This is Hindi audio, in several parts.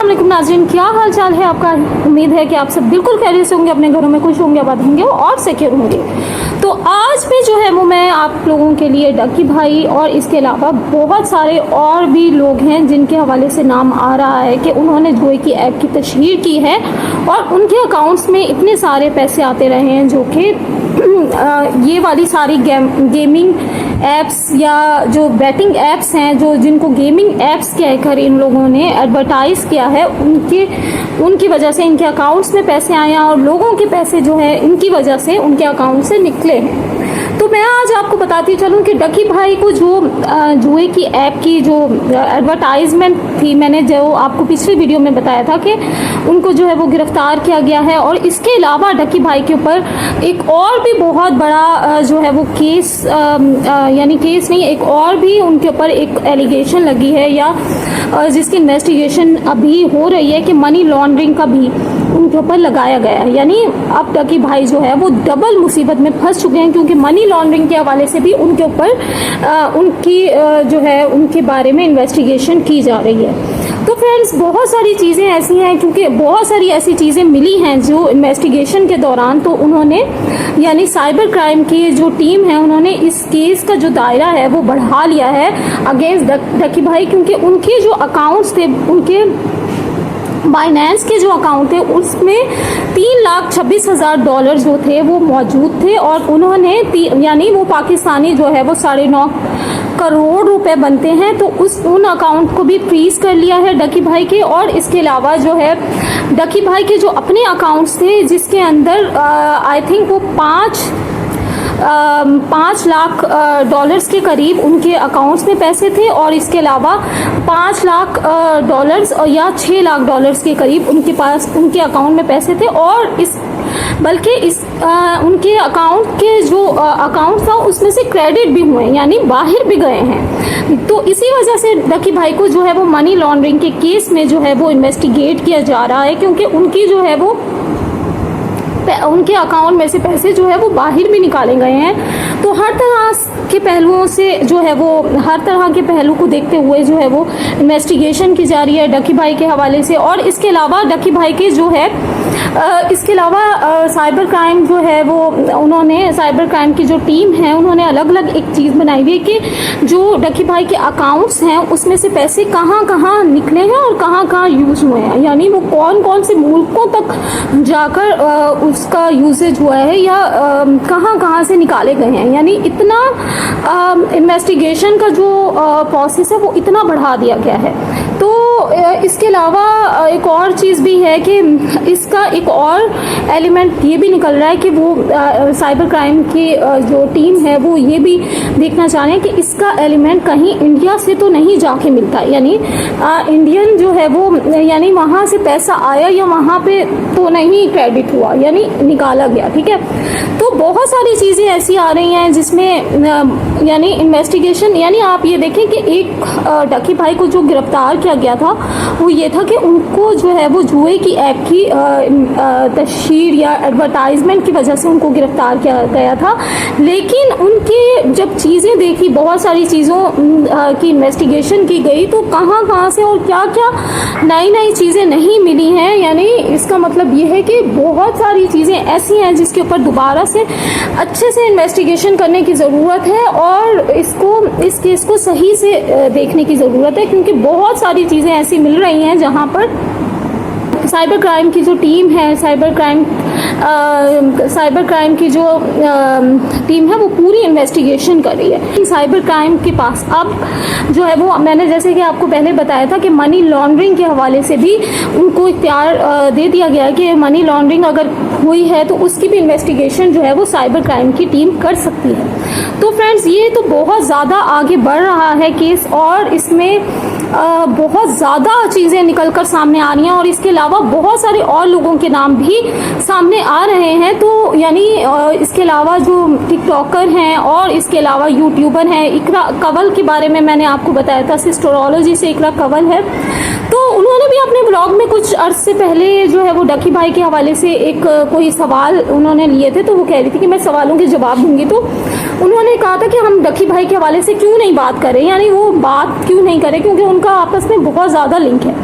वालेकुम नाज़रीन, क्या हाल चाल है आपका। उम्मीद है कि आप सब बिल्कुल खैरियत से होंगे, अपने घरों में खुश होंगे, आबाद होंगे और सिक्योर होंगे। तो आज भी जो है वो मैं आप लोगों के लिए डक्की भाई और इसके अलावा बहुत सारे और भी लोग हैं जिनके हवाले से नाम आ रहा है कि उन्होंने जुए की ऐप की तशहीर की है और उनके अकाउंट्स में इतने सारे पैसे आते रहे हैं जो कि ये वाली सारी गेमिंग ऐप्स या जो बैटिंग ऐप्स हैं, जो जिनको गेमिंग ऐप्स कहकर इन लोगों ने एडवर्टाइज़ किया है, उनकी वजह से इनके अकाउंट्स में पैसे आए हैं और लोगों के पैसे जो है इनकी वजह से उनके अकाउंट से निकले हैं। तो मैं आज आपको बताती चलूँ कि डक्की भाई को जो जुए की ऐप की जो एडवर्टाइजमेंट थी, मैंने जो आपको पिछली वीडियो में बताया था कि उनको जो है वो गिरफ्तार किया गया है। और इसके अलावा डक्की भाई के ऊपर एक और भी बहुत बड़ा जो है वो केस यानी केस नहीं, एक और भी उनके ऊपर एक एलिगेशन लगी है या जिसकी इन्वेस्टिगेशन अभी हो रही है कि मनी लॉन्ड्रिंग का भी उनके ऊपर लगाया गया है। यानी अब डक्की भाई जो है वो डबल मुसीबत में फंस चुके हैं, क्योंकि मनी लॉन्ड्रिंग के हवाले से भी उनके ऊपर उनकी जो है उनके बारे में इन्वेस्टिगेशन की जा रही है। तो फ्रेंड्स, बहुत सारी चीज़ें ऐसी हैं, क्योंकि बहुत सारी ऐसी चीज़ें मिली हैं जो इन्वेस्टिगेशन के दौरान, तो उन्होंने यानी साइबर क्राइम की जो टीम है उन्होंने इस केस का जो दायरा है वो बढ़ा लिया है अगेंस्ट डक्की भाई, क्योंकि उनके जो अकाउंट्स थे, उनके बाइनेंस के जो अकाउंट थे उसमें $3,26,000 जो थे वो मौजूद थे और उन्होंने यानी वो पाकिस्तानी जो है वो 9.5 करोड़ रुपए बनते हैं, तो उन अकाउंट को भी फ्रीज कर लिया है डक्की भाई के। और इसके अलावा जो है डक्की भाई के जो अपने अकाउंट्स थे जिसके अंदर आई थिंक वो 5 लाख डॉलर्स के करीब उनके अकाउंट्स में पैसे थे, और इसके अलावा 5 लाख डॉलर्स या 6 लाख डॉलर्स के करीब उनके पास उनके अकाउंट में पैसे थे। और बल्कि उनके अकाउंट के जो अकाउंट था उसमें से क्रेडिट भी हुए, यानी बाहर भी गए हैं। तो इसी वजह से डक्की भाई को जो है वो मनी लॉन्ड्रिंग के केस में जो है वो इन्वेस्टिगेट किया जा रहा है, क्योंकि उनकी जो है वो उनके अकाउंट में से पैसे जो है वो बाहर भी निकाले गए हैं। तो हर तरह के पहलुओं से जो है वो हर तरह के पहलू को देखते हुए जो है वो इन्वेस्टिगेशन की जा रही है डक्की भाई के हवाले से। और इसके अलावा डक्की भाई के जो है इसके अलावा साइबर क्राइम जो है वो उन्होंने साइबर क्राइम की जो टीम है उन्होंने अलग अलग एक चीज़ बनाई हुई है कि जो डक्की भाई के अकाउंट्स हैं उसमें से पैसे कहाँ कहाँ निकले हैं और कहाँ कहाँ यूज़ हुए हैं, यानी वो कौन कौन से मुल्कों तक जाकर उसका यूजेज हुआ है या कहाँ कहाँ से निकाले गए हैं। यानी इतना इन्वेस्टिगेशन का जो प्रोसेस है वो इतना बढ़ा दिया गया है। तो इसके अलावा एक और चीज़ भी है कि इसका एक और एलिमेंट ये भी निकल रहा है कि वो साइबर क्राइम की जो टीम है वो ये भी देखना चाह रहे हैं कि इसका एलिमेंट कहीं इंडिया से तो नहीं जाके मिलता है, यानी इंडियन जो है वो यानी वहाँ से पैसा आया या वहाँ पे तो नहीं क्रेडिट हुआ, यानी निकाला गया। ठीक है, तो बहुत सारी चीज़ें ऐसी आ रही हैं जिसमें यानी इन्वेस्टिगेशन, यानी आप ये देखें कि एक डक्की भाई को जो गिरफ्तार किया गया था वो ये था कि उनको जो है वो जुए की ऐप की तशहीर या एडवर्टाइजमेंट की वजह से उनको गिरफ्तार किया गया था। लेकिन उनकी जब चीज़ें देखी, बहुत सारी चीज़ों की इन्वेस्टिगेशन की गई, तो कहाँ कहाँ से और क्या क्या नई नई चीज़ें नहीं मिली हैं। यानी इसका मतलब ये है कि बहुत सारी चीज़ें ऐसी हैं जिसके ऊपर दोबारा से अच्छे से इन्वेस्टिगेशन करने की ज़रूरत है और इस केस को सही से देखने की ज़रूरत है, क्योंकि बहुत सारी चीज़ें ऐसी मिल रही हैं जहाँ पर साइबर क्राइम की जो टीम है, साइबर क्राइम की जो टीम है वो पूरी इन्वेस्टिगेशन कर रही है। साइबर क्राइम के पास अब जो है वो मैंने जैसे कि आपको पहले बताया था कि मनी लॉन्ड्रिंग के हवाले से भी उनको इख्तियार दे दिया गया है कि मनी लॉन्ड्रिंग अगर हुई है तो उसकी भी इन्वेस्टिगेशन जो है वो साइबर क्राइम की टीम कर सकती है। तो फ्रेंड्स, ये तो बहुत ज़्यादा आगे बढ़ रहा है केस और इसमें बहुत ज़्यादा चीज़ें निकलकर सामने आ रही हैं और इसके अलावा बहुत सारे और लोगों के नाम भी सामने आ रहे हैं। तो यानी इसके अलावा जो टिकटॉकर हैं और इसके अलावा यूट्यूबर हैं, इकरा कंवल के बारे में मैंने आपको बताया था, सिस्टोरोलॉजी से इकरा कंवल है, तो उन्होंने भी अपने ब्लॉग में कुछ अर्से पहले जो है वो डक्की भाई के हवाले से एक कोई सवाल उन्होंने लिए थे, तो वो कह रही थी कि मैं सवालों के जवाब दूंगी। तो उन्होंने कहा था कि हम डक्की भाई के हवाले से क्यों नहीं बात करें, यानी वो बात क्यों नहीं करें, क्योंकि उनका आपस में बहुत ज़्यादा लिंक है।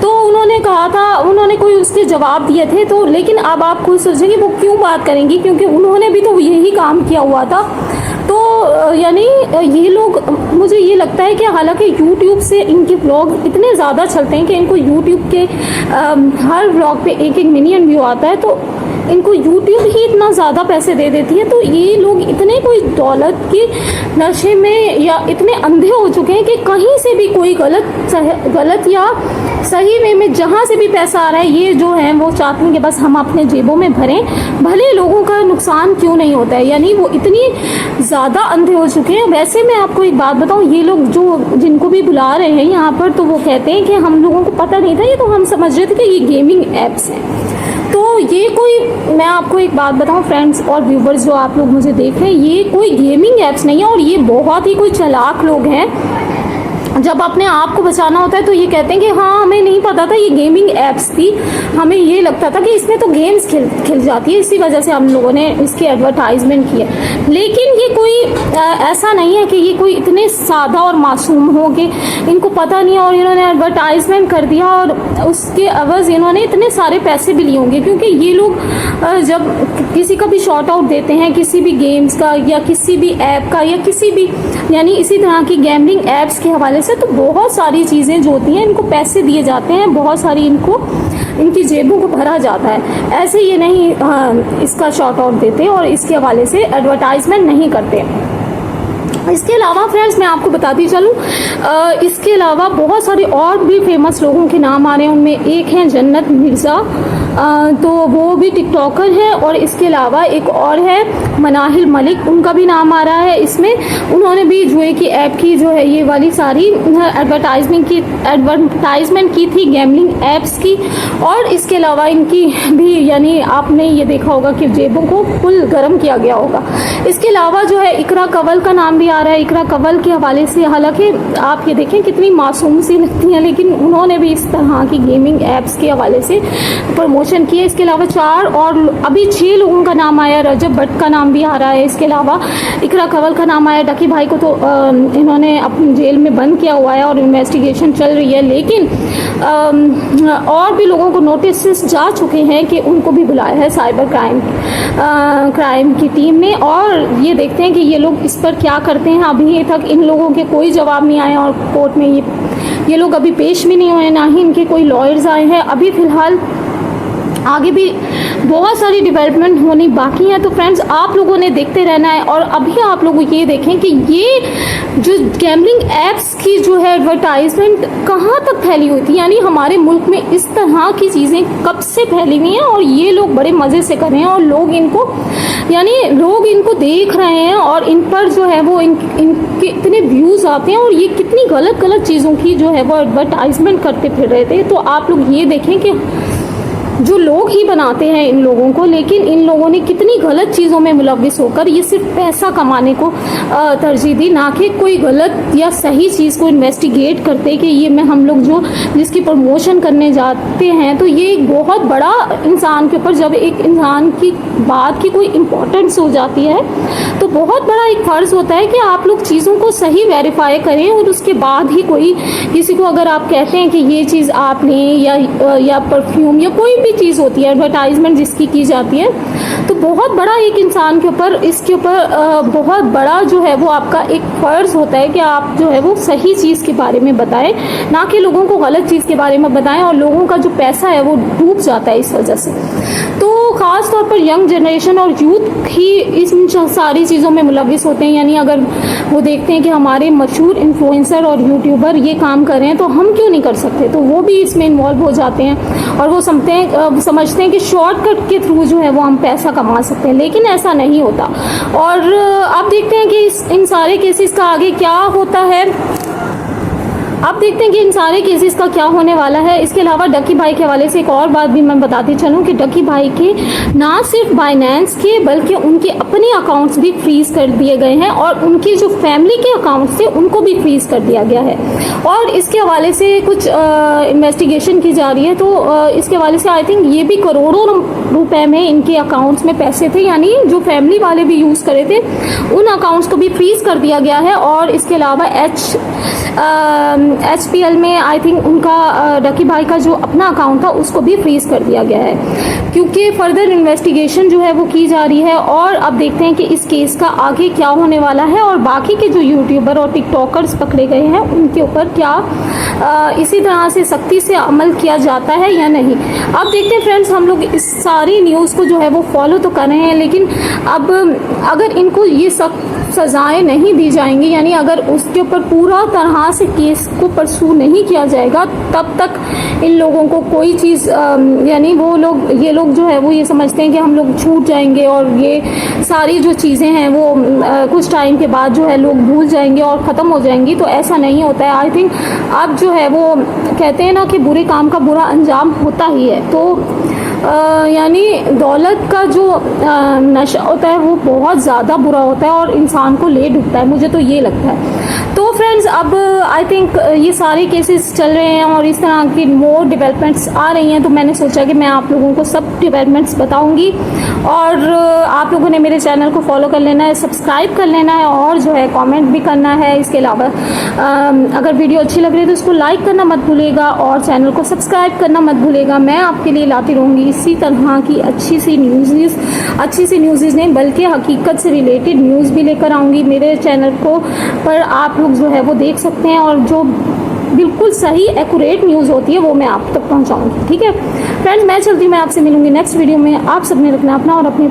तो उन्होंने कहा था, उन्होंने कोई उसके जवाब दिए थे। तो लेकिन अब आप खुद सोचेंगे वो क्यों बात करेंगी, क्योंकि उन्होंने भी तो यही काम किया हुआ था। तो यानी ये लोग, मुझे ये लगता है कि हालांकि YouTube से इनके व्लॉग इतने ज़्यादा चलते हैं कि इनको YouTube के हर व्लॉग पे 1-1 मिलियन व्यू आता है, तो इनको YouTube ही इतना ज़्यादा पैसे दे देती है। तो ये लोग इतने कोई दौलत के नशे में या इतने अंधे हो चुके हैं कि कहीं से भी कोई गलत या सही वे में जहाँ से भी पैसा आ रहा है, ये जो है वो चाहते हैं कि बस हम अपने जेबों में भरें, भले लोगों का नुकसान क्यों नहीं होता है। यानी वो इतनी ज़्यादा अंधे हो चुके हैं। वैसे मैं आपको एक बात बताऊं, ये लोग जो जिनको भी बुला रहे हैं यहाँ पर, तो वो कहते हैं कि हम लोगों को पता नहीं था, ये तो हम समझ रहे थे कि ये गेमिंग ऐप्स हैं। तो ये कोई, मैं आपको एक बात बताऊं फ्रेंड्स और व्यूवर्स जो आप लोग मुझे देख रहे हैं, ये कोई गेमिंग ऐप्स नहीं है और ये बहुत ही कोई चालाक लोग हैं। जब अपने आप को बचाना होता है तो ये कहते हैं कि हाँ हमें नहीं पता था ये गेमिंग ऐप्स थी, हमें ये लगता था कि इसमें तो गेम्स खिल जाती है, इसी वजह से हम लोगों ने इसकी एडवर्टाइजमेंट की है। लेकिन ये कोई ऐसा नहीं है कि ये कोई इतने सादा और मासूम हो कि इनको पता नहीं है और इन्होंने एडवर्टाइजमेंट कर दिया और उसके अवज़ इन्होंने इतने सारे पैसे भी लिए होंगे। क्योंकि ये लोग जब किसी का भी शॉर्ट आउट देते हैं, किसी भी गेम्स का या किसी भी ऐप का या किसी भी यानी इसी तरह की गैम्बलिंग ऐप्स के हवाले से, तो बहुत सारी चीज़ें जो होती हैं इनको पैसे दिए जाते हैं, बहुत सारी इनकी जेबों को भरा जाता है। ऐसे ये नहीं इसका शॉर्ट आउट देते और इसके हवाले से एडवर्टाइजमेंट नहीं करते। इसके अलावा फ्रेंड्स मैं आपको बताती चलूँ, इसके अलावा बहुत सारे और भी फेमस लोगों के नाम आ रहे हैं। उनमें एक हैं जन्नत मिर्ज़ा, तो वो भी टिकटॉकर है, और इसके अलावा एक और है मनाहिल मलिक, उनका भी नाम आ रहा है इसमें। उन्होंने भी जुए की ऐप की जो है ये वाली सारी एडवर्टाइजमेंट की थी गैम्बलिंग ऐप्स की। और इसके अलावा इनकी भी यानी आपने ये देखा होगा कि जेबों को फुल गर्म किया गया होगा। इसके अलावा जो है इकरा कंवल का नाम भी आ रहा है। इकरा कंवल के हवाले से, हालांकि आप ये देखें कितनी मासूम सी लगती हैं, लेकिन उन्होंने भी इस तरह की गेमिंग ऐप्स के हवाले से प्रमोशन किए। इसके अलावा 4 और अभी 6 लोगों का नाम आया। रजब भट्ट का नाम भी आ रहा है। इसके अलावा इकरा कंवल का नाम आया। डकी भाई को तो इन्होंने अपनी जेल में बंद किया हुआ है और इन्वेस्टिगेशन चल रही है, लेकिन और भी लोगों को नोटिस जा चुके हैं कि उनको भी बुलाया है साइबर क्राइम की टीम ने। और ये देखते हैं कि ये लोग इस पर क्या करते हैं। अभी तक इन लोगों के कोई जवाब नहीं आया और कोर्ट में ये लोग अभी पेश भी नहीं हुए, ना ही इनके कोई लॉयर्स आए हैं। अभी फ़िलहाल आगे भी बहुत सारी डेवलपमेंट होनी बाकी है। तो फ्रेंड्स आप लोगों ने देखते रहना है। और अभी आप लोग ये देखें कि ये जो गैम्बलिंग ऐप्स की जो है एडवर्टाइजमेंट कहाँ तक फैली हुई थी, यानी हमारे मुल्क में इस तरह की चीज़ें कब से फैली हुई हैं और ये लोग बड़े मज़े से कर रहे हैं और लोग इनको देख रहे हैं और इन पर जो है वो इनके इतने व्यूज़ आते हैं और ये कितनी गलत चीज़ों की जो है वो एडवर्टाइजमेंट करते फिर रहे थे। तो आप लोग ये देखें कि जो लोग ही बनाते हैं इन लोगों को, लेकिन इन लोगों ने कितनी गलत चीज़ों में मुलव्विस होकर ये सिर्फ पैसा कमाने को तरजीह दी, ना कि कोई गलत या सही चीज़ को इन्वेस्टिगेट करते कि ये में हम लोग जो जिसकी प्रमोशन करने जाते हैं। तो ये एक बहुत बड़ा इंसान के ऊपर, जब एक इंसान की बात की कोई इम्पोर्टेंस हो जाती है तो बहुत बड़ा एक फ़र्ज़ होता है कि आप लोग चीज़ों को सही वेरीफाई करें और उसके बाद ही कोई किसी को अगर आप कहते हैं कि ये चीज़ आप लें या परफ्यूम या कोई भी चीज़ होती है एडवर्टाइजमेंट जिसकी की जाती है, तो बहुत बड़ा एक इंसान के ऊपर इसके ऊपर बहुत बड़ा जो है वो आपका एक फ़र्ज़ होता है कि आप जो है वो सही चीज़ के बारे में बताएं, ना कि लोगों को गलत चीज़ के बारे में बताएं। और लोगों का जो पैसा है वो डूब जाता है इस वजह से। तो ख़ास तौर पर यंग जनरेशन और यूथ ही इन सारी चीज़ों में मुलव्विस होते हैं। यानी अगर वो देखते हैं कि हमारे मशहूर इन्फ्लुएंसर और यूट्यूबर ये काम कर रहे हैं तो हम क्यों नहीं कर सकते, तो वो भी इसमें इन्वॉल्व हो जाते हैं और वो समझते हैं कि शॉर्टकट के थ्रू जो है वो हम पैसा कमा सकते हैं, लेकिन ऐसा नहीं होता। और आप देखते हैं कि इन सारे केसेस का आगे क्या होता है। अब देखते हैं कि इन सारे केसेस का क्या होने वाला है। इसके अलावा डकी भाई के हवाले से एक और बात भी मैं बताती चलूँ कि डकी भाई के ना सिर्फ बाइनेंस के बल्कि उनके अपने अकाउंट्स भी फ्रीज़ कर दिए गए हैं और उनकी जो फैमिली के अकाउंट्स थे उनको भी फ्रीज़ कर दिया गया है। और इसके हवाले से कुछ इन्वेस्टिगेशन की जा रही है। तो इसके हवाले से आई थिंक ये भी करोड़ों रुपए में इनके अकाउंट्स में पैसे थे, यानी जो फैमिली वाले भी यूज़ करे थे उन अकाउंट्स को भी फ्रीज़ कर दिया गया है। और इसके अलावा HPL में आई थिंक उनका रकी भाई का जो अपना अकाउंट था उसको भी फ्रीज कर दिया गया है, क्योंकि फर्दर इन्वेस्टिगेशन जो है वो की जा रही है। और अब देखते हैं कि इस केस का आगे क्या होने वाला है और बाकी के जो यूट्यूबर और टिकटॉकर्स पकड़े गए हैं उनके ऊपर क्या इसी तरह से सख्ती से अमल किया जाता है या नहीं। अब देखते हैं फ्रेंड्स, हम लोग इस सारी न्यूज़ को जो है वो फॉलो तो कर रहे हैं, लेकिन अब अगर इनको ये सब सज़ाएं नहीं दी जाएंगी, यानी अगर उसके ऊपर पूरा तरह से केस को परसू नहीं किया जाएगा, तब तक इन लोगों को कोई चीज़ यानी ये लोग जो है वो ये समझते हैं कि हम लोग छूट जाएंगे और ये सारी जो चीज़ें हैं वो कुछ टाइम के बाद जो है लोग भूल जाएंगे और ख़त्म हो जाएंगी। तो ऐसा नहीं होता है। आई थिंक अब जो है वो कहते हैं ना कि बुरे काम का बुरा अंजाम होता ही है। तो यानी दौलत का जो नशा होता है वो बहुत ज़्यादा बुरा होता है और इंसान को ले डूबता है, मुझे तो ये लगता है। तो फ्रेंड्स, अब आई थिंक ये सारे केसेस चल रहे हैं और इस तरह की मोर डेवलपमेंट्स आ रही हैं, तो मैंने सोचा कि मैं आप लोगों को सब डेवलपमेंट्स बताऊंगी। और आप लोगों ने मेरे चैनल को फॉलो कर लेना है, सब्सक्राइब कर लेना है और जो है कमेंट भी करना है। इसके अलावा अगर वीडियो अच्छी लग रही है तो उसको लाइक करना मत भूलिएगा और चैनल को सब्सक्राइब करना मत भूलिएगा। मैं आपके लिए लाती रहूँगी इसी तरह की अच्छी सी न्यूज़ नहीं बल्कि हकीकत से रिलेटेड न्यूज़ भी लेकर आऊँगी। मेरे चैनल को पर आप लोग जो है वो देख सकते हैं और जो बिल्कुल सही एक्यूरेट न्यूज़ होती है वो मैं आप तक पहुंचाऊंगी। ठीक है फ्रेंड्स, मैं चलती हूँ, मैं आपसे मिलूंगी नेक्स्ट वीडियो में। आप सबने रखना अपना और अपने